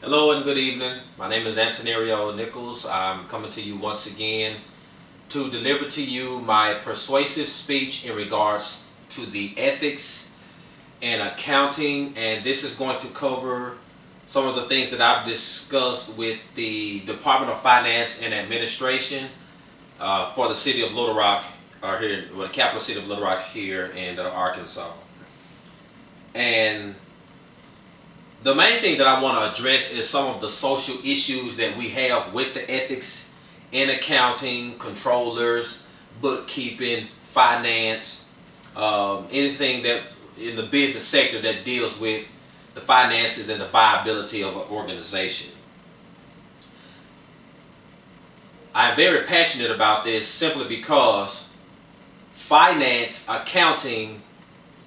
Hello and good evening. My name is Antonario Nichols. I'm coming to you once again to deliver to you my persuasive speech in regards to the ethics and accounting, and this is going to cover some of the things that I've discussed with the Department of Finance and Administration for the city of Little Rock, or here, well, the capital city of Little Rock here in Arkansas. And the main thing that I want to address is some of the social issues that we have with the ethics in accounting, controllers, bookkeeping, finance, anything that in the business sector that deals with the finances and the viability of an organization. I'm very passionate about this simply because finance, accounting,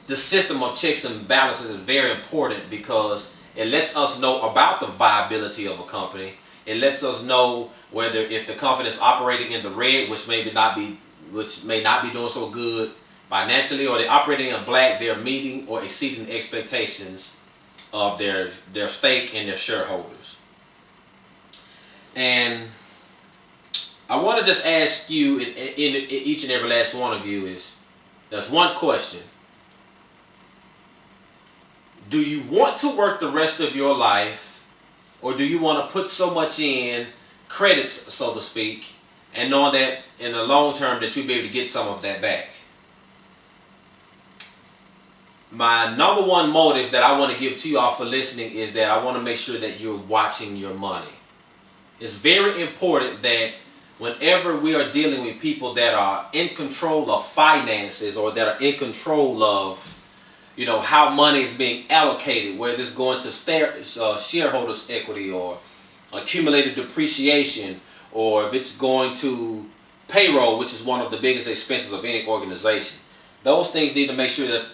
the system of checks and balances is very important because it lets us know about the viability of a company. It lets us know whether if the company is operating in the red, which may not be doing so good financially, or they're operating in black, they're meeting or exceeding expectations of their stake and their shareholders. And I want to just ask you, in each and every last one of you, there's one question. Do you want to work the rest of your life, or do you want to put so much in credits, so to speak, and knowing that in the long term that you'll be able to get some of that back? My number one motive that I want to give to you all for listening is that I want to make sure that you're watching your money. It's very important that whenever we are dealing with people that are in control of finances, or that are in control of how money is being allocated, whether it's going to shareholders' equity or accumulated depreciation, or if it's going to payroll, which is one of the biggest expenses of any organization. Those things need to make sure that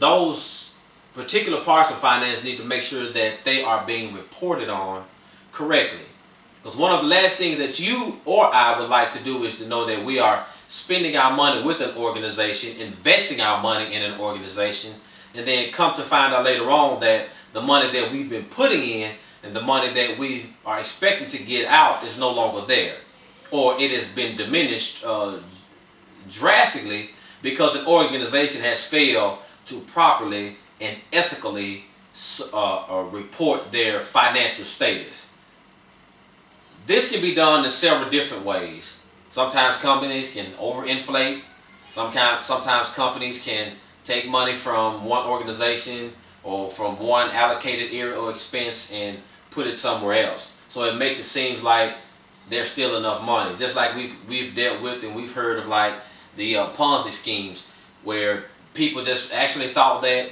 those particular parts of finance need to make sure that they are being reported on correctly. Because one of the last things that you or I would like to do is to know that we are spending our money with an organization, investing our money in an organization, and then come to find out later on that the money that we've been putting in and the money that we are expecting to get out is no longer there, or it has been diminished drastically because an organization has failed to properly and ethically report their financial status. This can be done in several different ways. Sometimes companies can overinflate. Sometimes companies can take money from one organization or from one allocated area or expense and put it somewhere else. So it makes it seem like there's still enough money. Just like we've dealt with and we've heard of like the Ponzi schemes, where people just actually thought that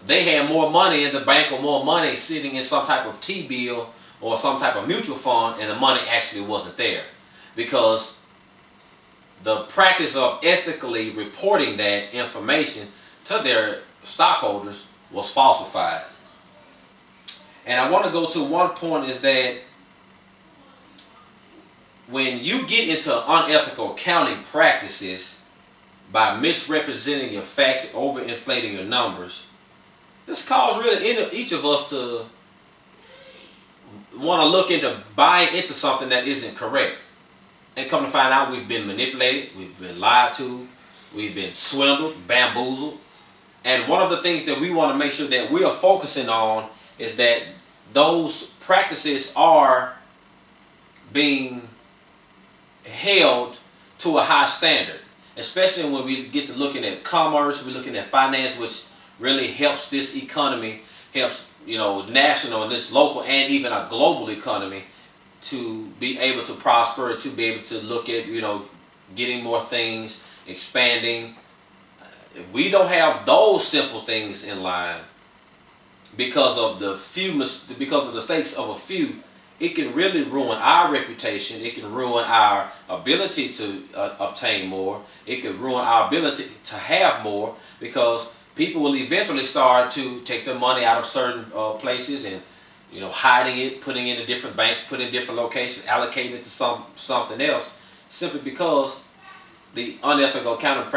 they had more money in the bank or more money sitting in some type of T-bill or some type of mutual fund, and the money actually wasn't there, because the practice of ethically reporting that information to their stockholders was falsified. And I want to go to one point, is that when you get into unethical accounting practices by misrepresenting your facts, overinflating your numbers, this causes really each of us to want to look into buying into something that isn't correct. And come to find out, we've been manipulated, we've been lied to, we've been swindled, bamboozled. And one of the things that we want to make sure that we are focusing on is that those practices are being held to a high standard, especially when we get to looking at commerce, we're looking at finance, which really helps this economy, helps national and this local and even a global economy to be able to prosper, to be able to look at getting more things, expanding. If we don't have those simple things in line, because of the mistakes of a few, it can really ruin our reputation. It can ruin our ability to obtain more. It can ruin our ability to have more, because people will eventually start to take their money out of certain places and hiding it, putting it in different banks, putting it in different locations, allocating it to something else, simply because the unethical accounting